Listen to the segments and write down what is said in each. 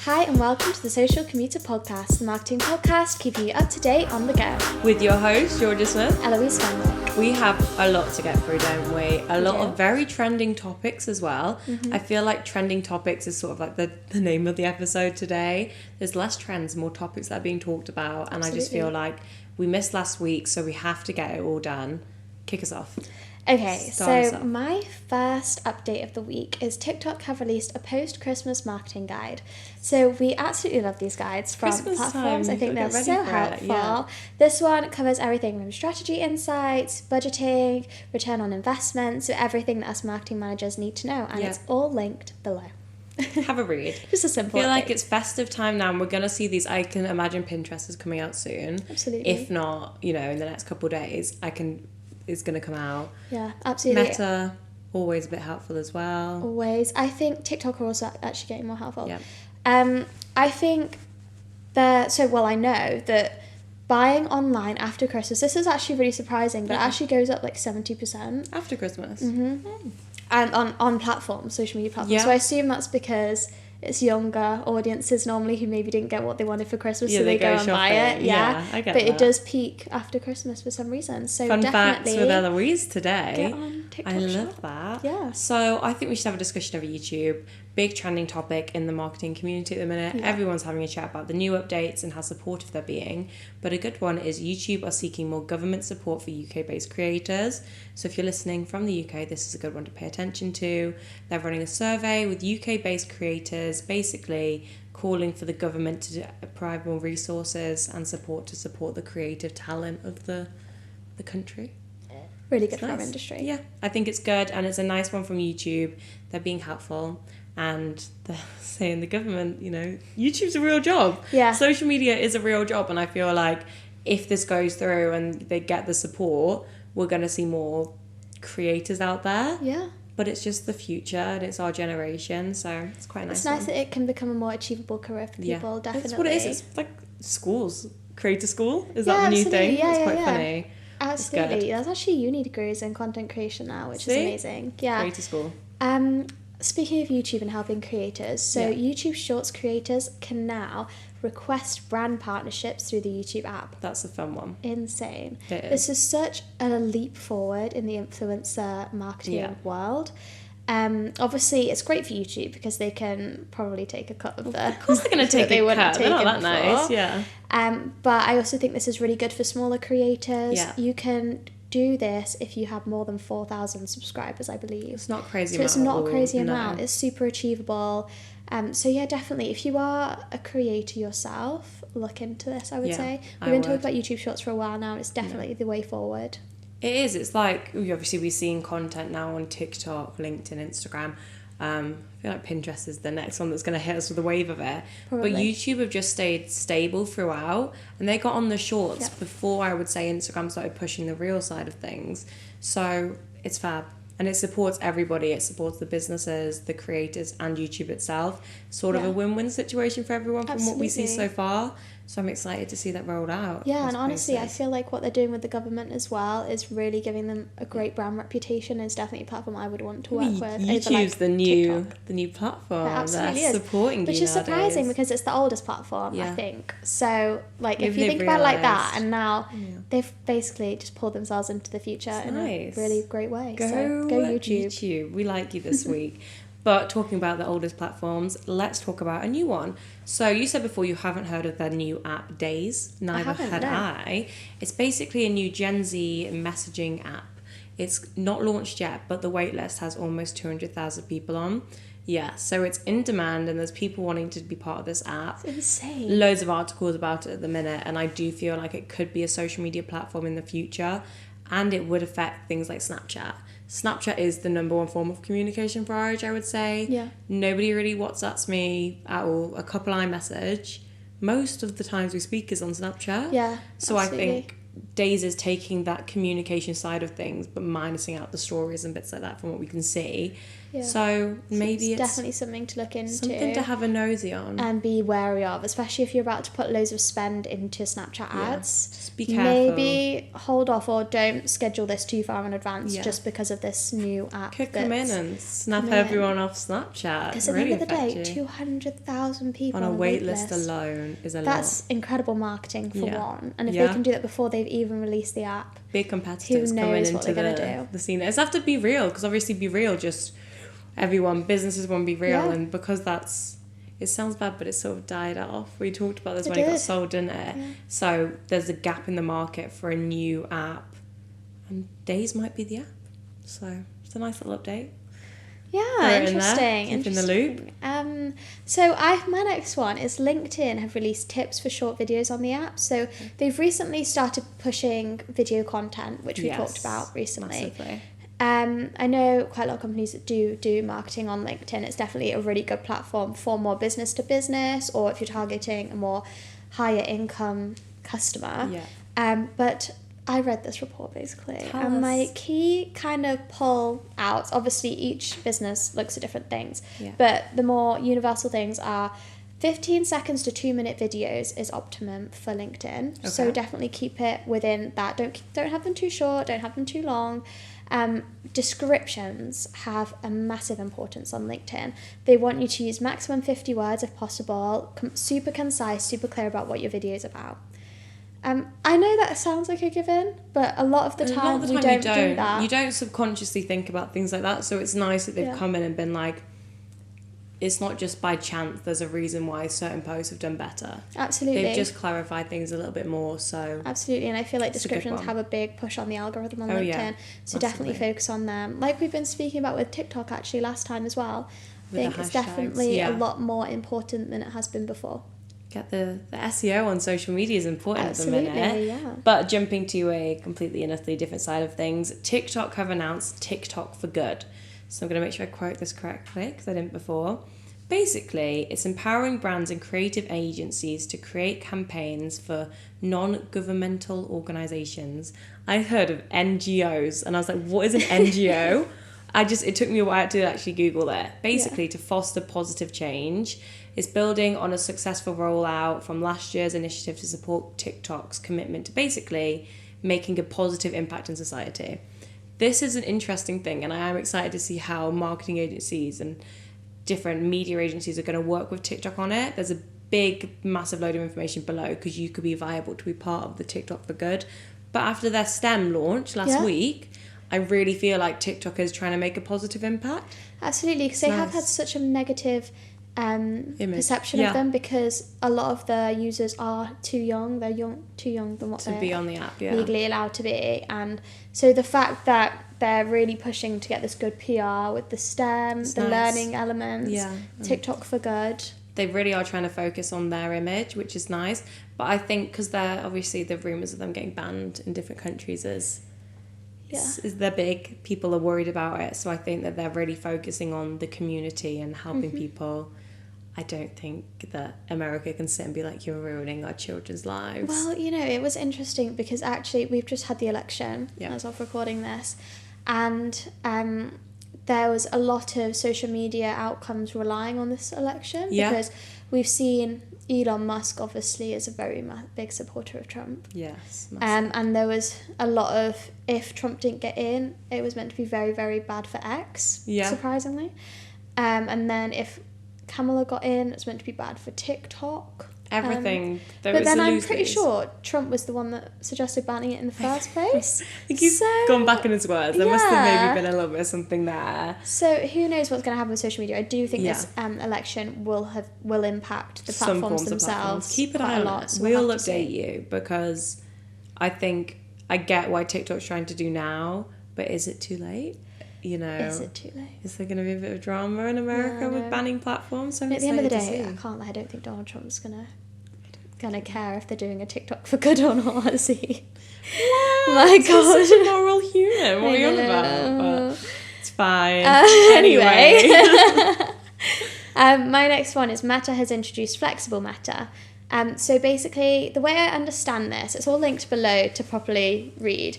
Hi and welcome to the Social Commuter Podcast, the marketing podcast keeping you up to date on the go. With your host, Georgia Smith. Eloise Fenwick. We have a lot to get through, don't we? A lot of very trending topics as well. Mm-hmm. I feel like trending topics is sort of like the name of the episode today. There's less trends, more topics that are being talked about. And Absolutely. I just feel like we missed last week, so we have to get it all done. Kick us off. Okay, so my first update of the week is TikTok have released a post-Christmas marketing guide. So we absolutely love these guides from Christmas platforms. Time. I think they're so helpful. Yeah. This one covers everything from strategy insights, budgeting, return on investment, so everything that us marketing managers need to know. And it's all linked below. Have a read. Just a simple I feel like it's festive time now and we're going to see these. I can imagine Pinterest is coming out soon. Absolutely. If not, in the next couple of days, is going to come out. Yeah, absolutely. Meta, always a bit helpful as well. Always. I think TikTok are also actually getting more helpful. Yeah. I think I know that buying online after Christmas, this is actually really surprising, but it actually goes up like 70%. After Christmas? Mm-hmm. And on platforms, social media platforms. Yeah. So I assume that's because it's younger audiences normally who maybe didn't get what they wanted for Christmas, so they go and buy it. Yeah, I get but that. It does peak after Christmas for some reason. So Fun definitely facts with Eloise today. Get on TikTok. I love that. Yeah. So I think we should have a discussion over YouTube. Big trending topic in the marketing community at the minute. Yeah. Everyone's having a chat about the new updates and how supportive they're being. But a good one is YouTube are seeking more government support for UK-based creators. So if you're listening from the UK, this is a good one to pay attention to. They're running a survey with UK-based creators, basically calling for the government to provide more resources and support to support the creative talent of the country. Really good for our industry. Yeah, I think it's good and it's a nice one from YouTube. They're being helpful and they're saying the government, YouTube's a real job. Yeah. Social media is a real job and I feel like if this goes through and they get the support, we're going to see more creators out there. Yeah. But it's just the future and it's our generation, so it's quite nice. It's nice that it can become a more achievable career for people, definitely. That's what it is. It's like schools. Creator school? Is that the new thing? Yeah, it's quite funny. Absolutely. There's actually uni degrees in content creation now, which is amazing. Yeah. Creator school. Speaking of YouTube and helping creators, YouTube Shorts creators can now request brand partnerships through the YouTube app. That's a fun one. Insane. It is. This is such a leap forward in the influencer marketing world. Obviously, it's great for YouTube because they can probably take a cut of the. Of course, they're going to take a cut. They're not that nice. Yeah. But I also think this is really good for smaller creators. Yeah. You can do this if you have more than 4,000 subscribers, I believe. It's not crazy. So it's not a crazy amount. It's super achievable. So yeah, definitely. If you are a creator yourself, look into this. I would say we've been talking about YouTube Shorts for a while now. It's definitely the way forward. It is. It's like obviously we're seeing content now on TikTok, LinkedIn, Instagram. I feel like Pinterest is the next one that's going to hit us with a wave of it. Probably. But YouTube have just stayed stable throughout, and they got on the shorts before I would say Instagram started pushing the real side of things. So it's fab. And it supports everybody. It supports the businesses, the creators, and YouTube itself. Sort of a win-win situation for everyone from what we see so far. So I'm excited to see that rolled out. Yeah, and honestly, I feel like what they're doing with the government as well is really giving them a great brand reputation. It's definitely a platform I would want to work with. YouTube's the new platform. It absolutely is. Supporting which you is nowadays. Surprising because it's the oldest platform, I think. So, if you think about it like that, and now they've basically just pulled themselves into the future in a really great way. Go YouTube. We like you this week. But talking about the oldest platforms, let's talk about a new one. So you said before you haven't heard of their new app Daze. Neither had I. It's basically a new Gen Z messaging app. It's not launched yet, but the waitlist has almost 200,000 people on. Yeah, so it's in demand and there's people wanting to be part of this app. It's insane. Loads of articles about it at the minute, and I do feel like it could be a social media platform in the future, and it would affect things like Snapchat. Snapchat is the number one form of communication for our age, I would say. Yeah. Nobody really WhatsApps me at all. A couple iMessage. Most of the times we speak is on Snapchat. Yeah, So absolutely. I think Daze is taking that communication side of things, but minusing out the stories and bits like that from what we can see. Yeah. So maybe it's definitely something to look into. Something to have a nosy on. And be wary of, especially if you're about to put loads of spend into Snapchat ads. Just be careful. Maybe hold off or don't schedule this too far in advance just because of this new app. Could come in and snap everyone off Snapchat. Because at the end of the day, 200,000 people on a wait list alone is a lot. That's incredible marketing for one. And if they can do that before they've even released the app, big competitors coming into the scene. It's have to be real, because obviously Be Real just businesses want to be real, and because it sounds bad, but it's sort of died off. We talked about this when it got sold, didn't it? Yeah. So there's a gap in the market for a new app, and Daze might be the app. So it's a nice little update. Yeah, interesting. In the loop. So my next one is LinkedIn have released tips for short videos on the app. So they've recently started pushing video content, which we talked about recently. Massively. I know quite a lot of companies that do marketing on LinkedIn. It's definitely a really good platform for more business to business, or if you're targeting a more higher income customer. Yeah. But I read this report basically, and my key kind of pull out, obviously each business looks at different things, but the more universal things are 15 seconds to 2-minute videos is optimum for LinkedIn. Okay. So definitely keep it within that. Don't have them too short, don't have them too long. Descriptions have a massive importance on LinkedIn. They want you to use maximum 50 words if possible, super concise, super clear about what your video is about. I know that sounds like a given, but a lot of the time we don't do that. You don't subconsciously think about things like that, so it's nice that they've come in and been like, it's not just by chance, there's a reason why certain posts have done better. Absolutely. They've just clarified things a little bit more, so... Absolutely, and I feel like descriptions have a big push on the algorithm on LinkedIn, so definitely focus on them. Like we've been speaking about with TikTok actually last time as well. I think it's definitely a lot more important than it has been before. Get the SEO on social media is important at the minute. Yeah. But jumping to a completely and utterly different side of things, TikTok have announced TikTok for Good. So I'm going to make sure I quote this correctly, because I didn't before. Basically, it's empowering brands and creative agencies to create campaigns for non-governmental organisations. I heard of NGOs, and I was like, what is an NGO? It took me a while to actually Google it. Basically, to foster positive change. It's building on a successful rollout from last year's initiative to support TikTok's commitment to basically making a positive impact in society. This is an interesting thing, and I am excited to see how marketing agencies and different media agencies are going to work with TikTok on it. There's a big, massive load of information below, because you could be viable to be part of the TikTok for Good. But after their STEM launch last week, I really feel like TikTok is trying to make a positive impact. Absolutely, because they have had such a negative perception of them, because a lot of the users are too young. They're too young than what to be on the app, legally allowed to be. And so the fact that they're really pushing to get this good PR with the STEM, learning elements, TikTok for Good. They really are trying to focus on their image, which is nice. But I think because they're obviously the rumours of them getting banned in different countries is they're big. People are worried about it. So I think that they're really focusing on the community and helping people. I don't think that America can sit and be like, you're ruining our children's lives. Well, it was interesting because actually we've just had the election as of recording this, and there was a lot of social media outcomes relying on this election because we've seen Elon Musk obviously is a very big supporter of Trump. Yes. And there was a lot of, if Trump didn't get in, it was meant to be very, very bad for X, surprisingly. And then if Kamala got in, it's meant to be bad for TikTok. Everything. But then I'm pretty sure Trump was the one that suggested banning it in the first place. I think he's gone back in his words. There must have maybe been a little bit of something there. So who knows what's going to happen with social media. I do think this election will impact the platforms themselves. Keep an eye on it. We'll update you, because I think I get why TikTok's trying to do now, but is it too late? Is it too late? Is there going to be a bit of drama in America with banning platforms? At the end of the day, I can't lie. I don't think Donald Trump's gonna care if they're doing a TikTok for Good or not. Is he? What? My God, he's such a moral human. What are you on about? But it's fine. Anyway. My next one is Meta has introduced flexible Meta. So basically, the way I understand this, it's all linked below to properly read.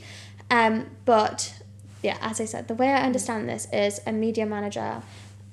But as I said, the way I understand this is a media manager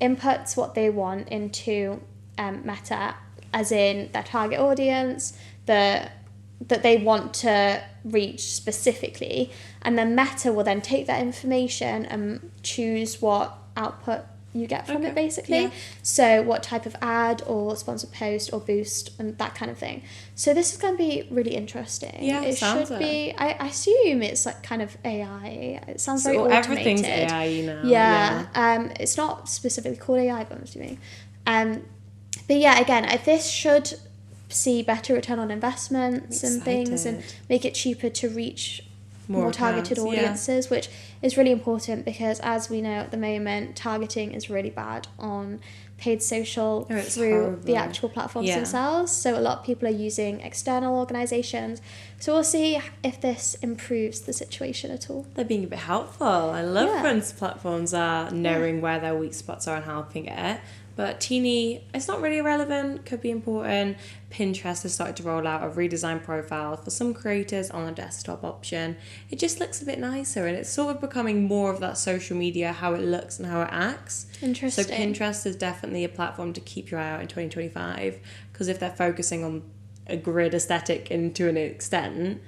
inputs what they want into Meta, as in their target audience, that they want to reach specifically, and then Meta will then take that information and choose what output you get from it, basically. Yeah. So what type of ad or sponsored post or boost and that kind of thing. So this is going to be really interesting. Yeah, it should be. I assume it's like kind of AI. It sounds very automated. Everything's AI now. Yeah. It's not specifically called AI, but I'm assuming. But yeah, again, this should see better return on investments and things, and make it cheaper to reach more targeted audiences, which is really important, because as we know at the moment, targeting is really bad on paid social through the actual platforms themselves. So a lot of people are using external organisations. So we'll see if this improves the situation at all. They're being a bit helpful. I love when platforms are knowing where their weak spots are and helping it. But teeny, it's not really relevant, could be important. Pinterest has started to roll out a redesigned profile for some creators on a desktop option. It just looks a bit nicer, and it's sort of becoming more of that social media, how it looks and how it acts. Interesting. So Pinterest is definitely a platform to keep your eye out in 2025, because if they're focusing on a grid aesthetic to an extent,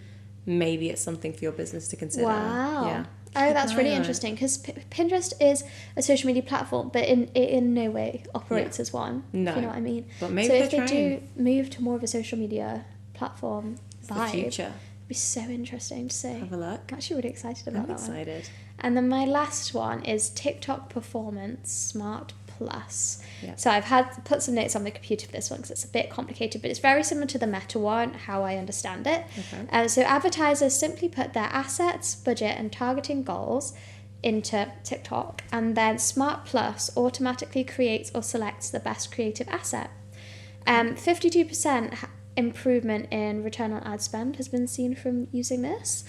maybe it's something for your business to consider. Wow. Yeah. Oh, that's really interesting, because Pinterest is a social media platform, but it in no way operates as one. No. If you know what I mean. But maybe so if they do move to more of a social media platform vibe, the future. It'd be so interesting to see. Have a look. I'm actually really excited about that. I'm excited. And then my last one is TikTok Performance Smart Plus. Yep. So I've had put some notes on the computer for this one because it's a bit complicated, but it's very similar to the Meta one, how I understand it. Okay. So advertisers simply put their assets, budget and targeting goals into TikTok, and then Smart Plus automatically creates or selects the best creative asset. 52% improvement in return on ad spend has been seen from using this.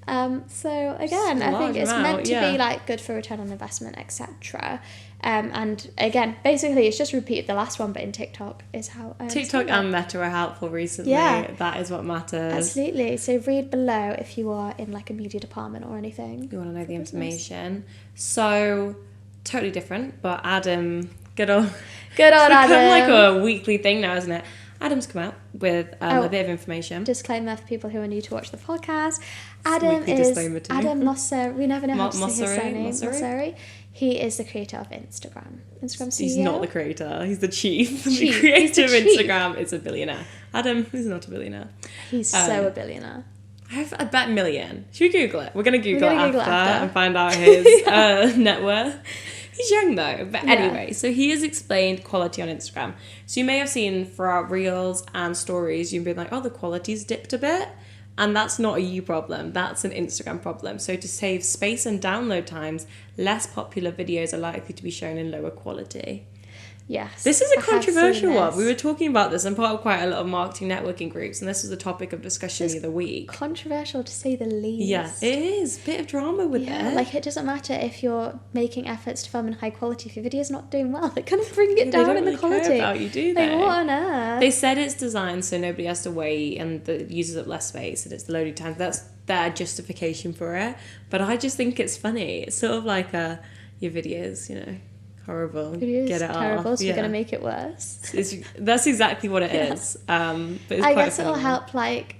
So again, I think it's meant to be like good for return on investment, etc. And again, basically it's just repeated the last one, but in TikTok is how I TikTok and Meta are helpful recently. Yeah. That is what matters. Absolutely. So read below if you are in like a media department or anything. You want to know the information. So totally different, but Adam, good old Adam. It's like a weekly thing now, isn't it? Adam's come out with a bit of information. Disclaimer for people who are new to watch the podcast. Adam is Adam Mosseri. We never know how to say his surname. Mosseri. He is the creator of Instagram. Instagram CEO. He's not the creator. He's the chief. The creator of Instagram is a billionaire. Adam is not a billionaire. He's so a billionaire. I bet million. Should we Google it? We're going to Google it after and find out his net worth. He's young though, but anyway, so he has explained quality on Instagram. So you may have seen for our reels and stories, you've been like, oh, the quality's dipped a bit. And that's not a you problem, that's an Instagram problem. So to save space and download times, less popular videos are likely to be shown in lower quality. Yes. This is a controversial one. We were talking about this and part of quite a lot of marketing networking groups, and this was a topic of discussion the other week. Controversial to say the least. Yeah, it is. Bit of drama with it. Like, it doesn't matter if you're making efforts to film in high quality. If your video's not doing well, they're kind of bring it down in the quality. They don't really care about you, do they? Like, what on earth? They said it's designed so nobody has to wait and it uses up less space and it's the loading time. That's their justification for it. But I just think it's funny. It's sort of like your videos, you know. Horrible. It is get it terrible, off. so we're going to make it worse. That's exactly what it is. But it's I guess it'll help, like,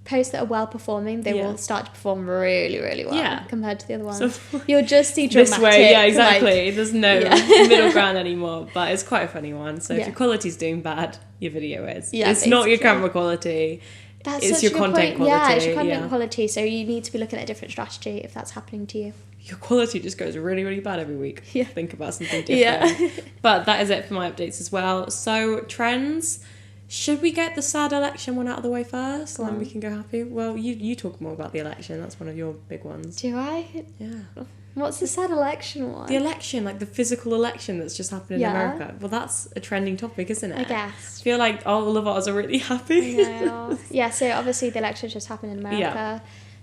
posts that are well performing, they will start to perform really, really well compared to the other ones. So, you'll just see dramatic. This way, exactly. Like, there's no middle ground anymore, but it's quite a funny one. So if your quality's doing bad, your video is. Yeah, it's not your camera quality. It's your content quality. Yeah, it's your content quality. So you need to be looking at a different strategy if that's happening to you. Your quality just goes really, really bad every week. Yeah. Think about something different. Yeah. But that is it for my updates as well. So trends. Should we get the sad election one out of the way first? And then we can go happy? Well, you talk more about the election. That's one of your big ones. Do I? Yeah. What's the sad election one? The election, like the physical election that's just happened in America. Well, that's a trending topic, isn't it? I guess. I feel like all of us are really happy. I know. Yeah, so obviously the election just happened in America. Yeah.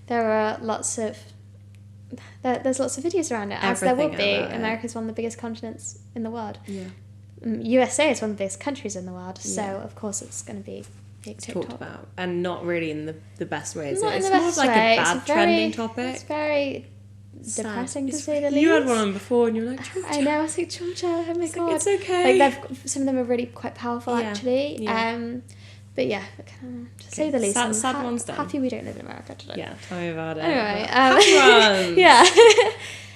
There are lots of... There's lots of videos around it, as there will be. America's one of the biggest continents in the world. Yeah. USA is one of the biggest countries in the world, so of course it's going to be big TikTok. Talked about, and not really in the best way. Not in it's the more best of like way. a bad trending topic. It's very depressing to say the least. You had one on before and you were like, Georgia. I know, I was like, Georgia, oh my God. It's okay. Like, some of them are really quite powerful, actually. Yeah. But yeah, to say the least. Sad ones done. Happy we don't live in America today. Yeah, tell me about it. Anyway. Happy ones. Yeah.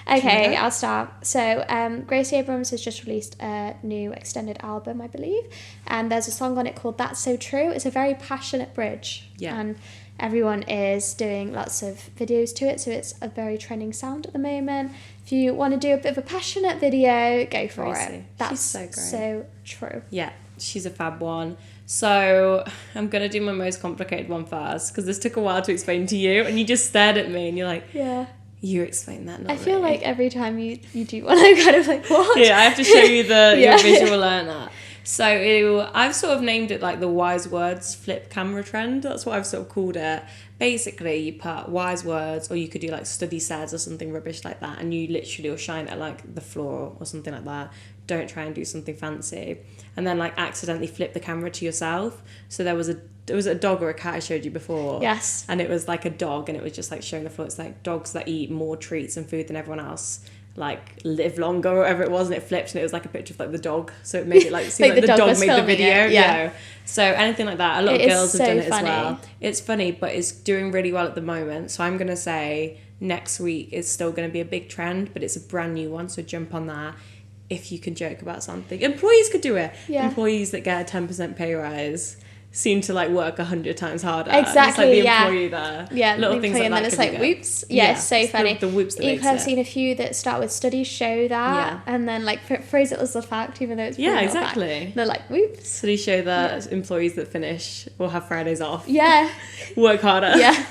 Okay, I'll start. So, Gracie Abrams has just released a new extended album, I believe, and there's a song on it called That's So True. It's a very passionate bridge, and everyone is doing lots of videos to it, so it's a very trending sound at the moment. If you want to do a bit of a passionate video, go for it. That's so true. Yeah, she's a fab one. So I'm going to do my most complicated one first, because this took a while to explain to you, and you just stared at me, and you're like, yeah. You explain that, not I feel like every time you do one, I'm kind of like, what? Yeah, I have to show you your visual learner. So I've sort of named it like the wise words flip camera trend. That's what I've sort of called it. Basically, you put wise words, or you could do like study says or something rubbish like that, and you literally will shine at like the floor or something like that. Don't try and do something fancy. And then like accidentally flip the camera to yourself. So there was a dog or a cat I showed you before. Yes. And it was like a dog, and it was just like showing the floor. It's like dogs that eat more treats and food than everyone else like live longer or whatever it was, and it flipped, and it was like a picture of like the dog, so it made it like seem like the dog made the video. Yeah. So anything like that, a lot of girls have done it as well. It's funny, but it's doing really well at the moment. So I'm gonna say next week is still gonna be a big trend, but it's a brand new one, so jump on that. If you can joke about something, employees could do it. Employees that get a 10% pay rise seem to like work 100 times harder. Exactly. It's like the employee there. Yeah, little things like and that. then it's like, whoops. Yeah, it's so funny. The whoops that you could have seen a few that start with studies show that, and then like phrase it as a fact, even though it's not exactly. A fact. They're like, whoops. Studies show that employees that finish will have Fridays off. Yeah. Work harder. Yeah.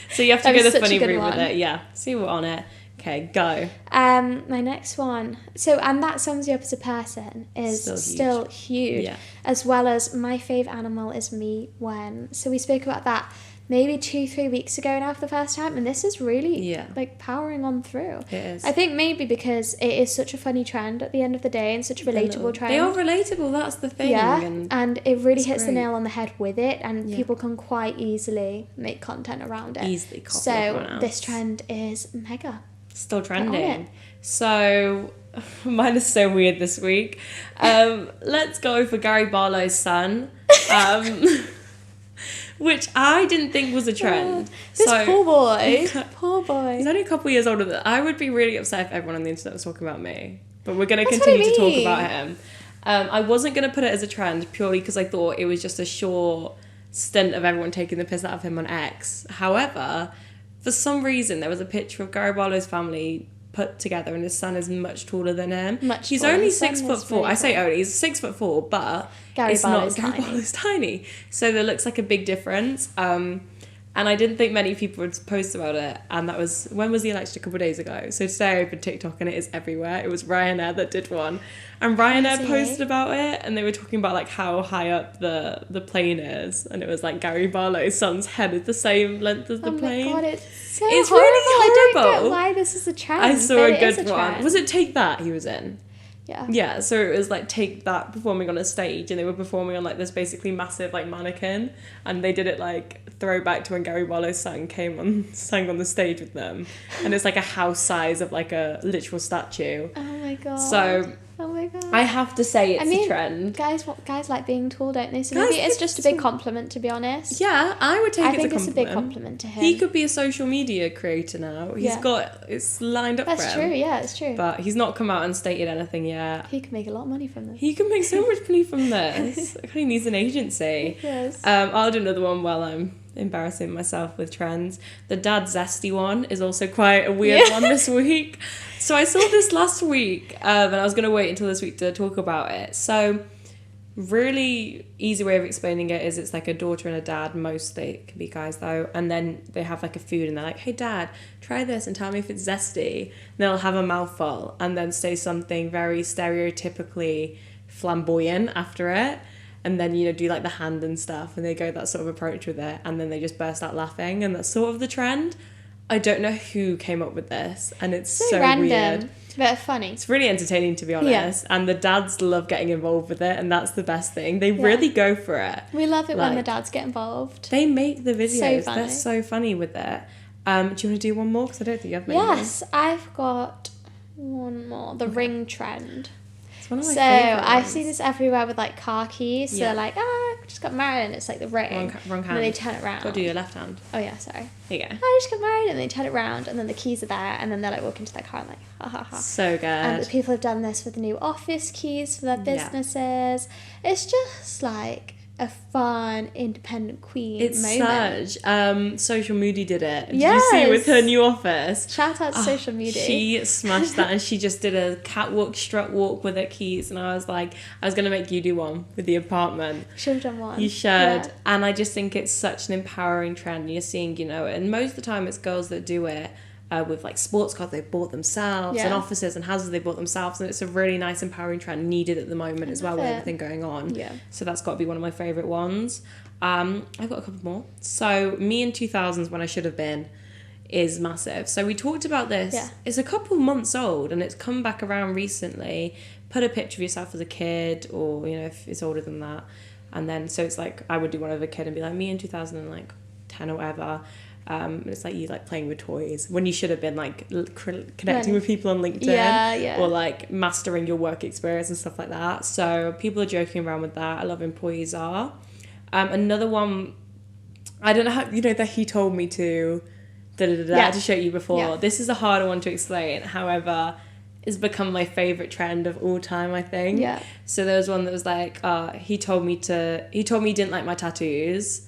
So you have to go the funny route with it. Yeah. See what on it. Okay, go. My next one. So, and that sums you up as a person is still huge. Yeah. As well as my fave animal is me when. So we spoke about that maybe 2-3 weeks ago now for the first time, and this is really like powering on through. It is. I think maybe because it is such a funny trend at the end of the day and such a relatable trend. They are relatable, that's the thing. Yeah, and it really hits the nail on the head with it, and people can quite easily make content around it. Easily copy everyone else. So this trend is mega. Still trending. So mine is so weird this week. Let's go for Gary Barlow's son, which I didn't think was a trend. This poor boy. Poor boy. He's only a couple years older than I would be really upset if everyone on the internet was talking about me. But we're going to continue to talk about him. I wasn't going to put it as a trend purely because I thought it was just a short stint of everyone taking the piss out of him on X. However, for some reason, there was a picture of Gary Barlow's family put together, and his son is much taller than him. He's only 6'4". I say only, he's 6'4", but Gary Barlow's tiny. So there looks like a big difference. And I didn't think many people would post about it. And that was, when was the election? A couple of days ago. So today I opened TikTok and it is everywhere. It was Ryanair that did one. And Ryanair posted about it, and they were talking about like how high up the plane is. And it was like Gary Barlow's son's head is the same length as the plane. Oh my God, it's so it's horrible. really horrible. I don't get why this is a trend. I saw a good one. Was it Take That he was in? Yeah, so it was like Take That performing on a stage, and they were performing on like this basically massive like mannequin, and they did it like throwback to when Gary Barlow's son sang on the stage with them, and it's like a house size of like a literal statue. Oh my God. So oh my God. I have to say it's a trend. Guys like being tall, don't they? So maybe it's just a big compliment, to be honest. Yeah, I would take it as a compliment. I think it's a big compliment to him. He could be a social media creator now. It's lined up for him. That's true, yeah, it's true. But he's not come out and stated anything yet. He could make a lot of money from this. He can make so much money from this. He needs an agency. Yes. I'll do another one while I'm embarrassing myself with trends. The Dad Zesty one is also quite a weird one this week. So I saw this last week, and I was going to wait until this week to talk about it. So really easy way of explaining it is it's like a daughter and a dad, mostly it can be guys though, and then they have like a food and they're like, hey dad, try this and tell me if it's zesty. And they'll have a mouthful and then say something very stereotypically flamboyant after it, and then do like the hand and stuff, and they go that sort of approach with it, and then they just burst out laughing, and that's sort of the trend. I don't know who came up with this, and it's so random, weird. But funny. It's really entertaining, to be honest. Yeah. And the dads love getting involved with it, and that's the best thing. They really go for it. We love it when the dads get involved. They make the videos. So funny. They're so funny with it. Do you want to do one more? Because I don't think you have many. Yes, I've got one more. The ring trend. It's one of my so favourite I ones. see this everywhere with like car keys. So they're like, I just got married, and it's like the ring. Wrong And hand. then they turn it around. Got to do your left hand. Oh yeah, sorry. There you go. I just got married, and they turn it around, and then the keys are there, and then they're like walking to their car and like, ha ha ha. So good. And people have done this with the new office keys for their businesses. It's just like a fun, independent queen moment. Such. Social Moody did it. Did you see with her new office? Shout out to Social Moody. She smashed that, and she just did a catwalk, strut walk with her keys. And I was like, I was going to make you do one with the apartment. Should have done one. You should. Yeah. And I just think it's such an empowering trend. You're seeing, and most of the time it's girls that do it. With like sports cars they've bought themselves and offices and houses they bought themselves, and it's a really nice empowering trend needed at the moment as well with everything going on. So that's got to be one of my favourite ones. I've got a couple more. So me in 2000s when I should have been is massive. So we talked about this. It's a couple months old and it's come back around recently. Put a picture of yourself as a kid, or if it's older than that, and then so it's like I would do one of a kid and be like me in 2010 or whatever. It's like you like playing with toys when you should have been like connecting with people on LinkedIn or like mastering your work experience and stuff like that. So people are joking around with that. I love employees are. Another one, I don't know how, that he told me to to show you before. Yeah. This is a harder one to explain. However, it's become my favourite trend of all time, I think. Yeah. So there was one that was like, he told me he didn't like my tattoos.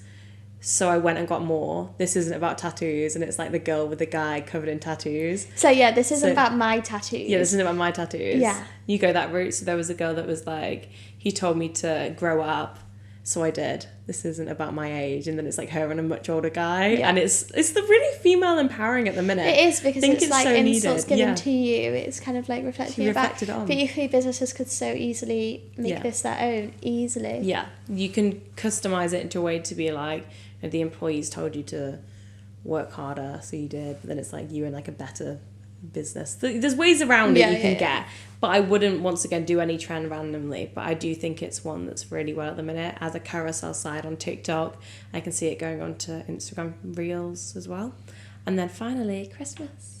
So I went and got more. This isn't about tattoos, and it's like the girl with the guy covered in tattoos. So yeah, this isn't about my tattoos. Yeah, this isn't about my tattoos. Yeah. You go that route. So there was a girl that was like, he told me to grow up, so I did. This isn't about my age, and then it's like her and a much older guy, and it's the really female empowering at the minute. It is, because it's like so insults needed. given to you. It's kind of like reflecting it back. But equally, businesses could so easily make this their own, easily. Yeah, you can customize it into a way to be like, the employees told you to work harder, so you did, but then it's like you're in like a better business. There's ways around it you can get, but I wouldn't once again do any trend randomly, but I do think it's one that's really well at the minute as a carousel side on TikTok. I can see it going on to Instagram Reels as well. And then finally, Christmas.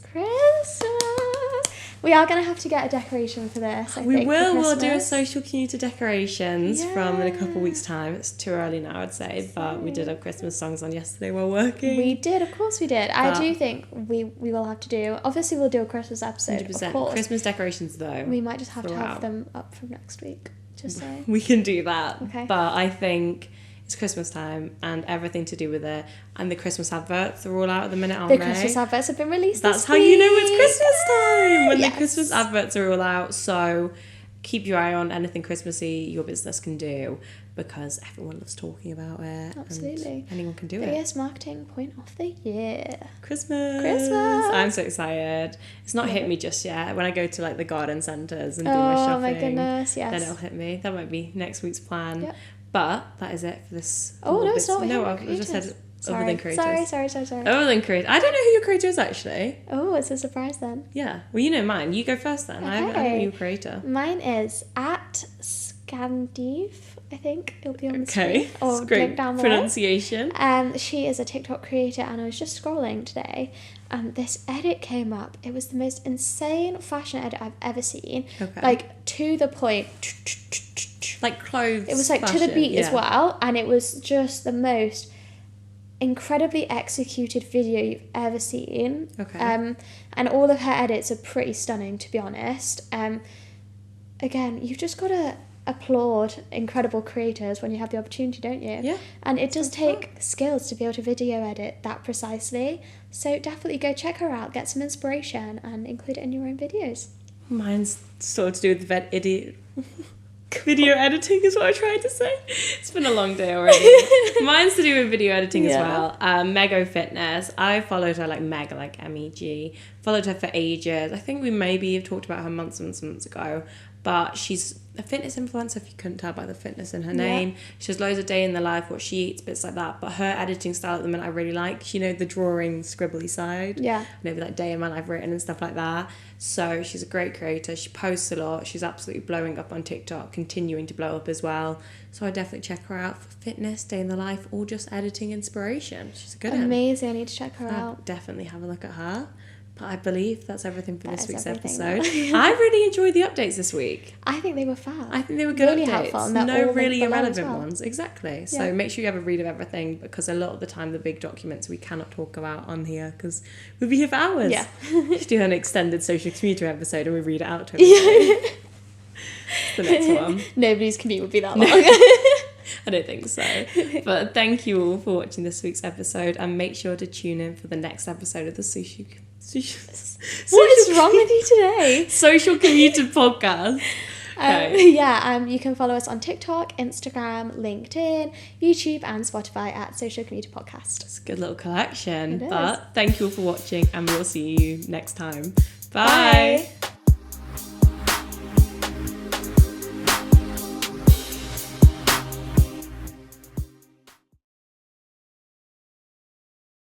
We are going to have to get a decoration for this, I think. We will. We'll do a social cue to decorations from in a couple of weeks' time. It's too early now, I'd say, but we did have Christmas songs on yesterday while working. We did, of course we did. I do think we will have to do... Obviously, we'll do a Christmas episode, 100%. Of course. Christmas decorations, though. We might just have to have them up from next week, just saying. We can do that. Okay. But I think... it's Christmas time and everything to do with it, and the Christmas adverts are all out at the minute, aren't they? The Christmas adverts have been released That's this how week. you know it's Christmas time, when the Christmas adverts are all out. So keep your eye on anything Christmassy your business can do, because everyone loves talking about it. Absolutely. And anyone can do it. Biggest marketing point of the year. Christmas. I'm so excited. It's not hit me just yet. When I go to like the garden centres and do my shopping. Oh my goodness, yes. Then it'll hit me. That might be next week's plan. Yep. But that is it for this. Oh, no, it's not. No, I just said other than creators. Sorry. Other than creators. I don't know who your creator is, actually. Oh, it's a surprise then. Yeah. Well, you know mine. You go first then. Okay. I don't know your creator. Mine is at Scandive, I think. It'll be on the screen. Or great down pronunciation. She is a TikTok creator, and I was just scrolling today, and this edit came up. It was the most insane fashion edit I've ever seen. Okay. Like, to the point. Like clothes. It was like fashion, to the beat as well, and it was just the most incredibly executed video you've ever seen. Okay. And all of her edits are pretty stunning, to be honest. Again, you've just got to applaud incredible creators when you have the opportunity, don't you? Yeah. And it does take skills to be able to video edit that precisely. So definitely go check her out, get some inspiration, and include it in your own videos. Mine's sort of to do with video editing is what I tried to say. It's been a long day already. Mine's to do with video editing as well. Mego Fitness. I followed her, like Meg, like MEG. Followed her for ages. I think we maybe have talked about her months ago. But she's a fitness influencer, if you couldn't tell by the fitness in her name. She has loads of day in the life, what she eats, bits like that. But her editing style at the minute I really like. The drawing, scribbly side. Yeah. Maybe like day in my life written and stuff like that. So she's a great creator. She posts a lot. She's absolutely blowing up on TikTok, continuing to blow up as well. So I definitely check her out for fitness, day in the life, or just editing inspiration. She's a good one. Amazing. I need to check her out. Definitely have a look at her. But I believe that's everything for this week's episode. I really enjoyed the updates this week. I think they were fab. I think they were good really updates. Helpful, no really irrelevant ones. Exactly. So Yeah. make sure you have a read of everything, because a lot of the time the big documents we cannot talk about on here because we'll be here for hours. Yeah. Just do an extended social commuter episode and we read it out to everybody. It's the next one. Nobody's commute would be that long. I don't think so. But thank you all for watching this week's episode, and make sure to tune in for the next episode of the What is wrong with you today? Social Commuter Podcast. You can follow us on TikTok, Instagram, LinkedIn, YouTube, and Spotify at Social Commuter Podcast. It's a good little collection. It is. But thank you all for watching, and we'll see you next time. Bye.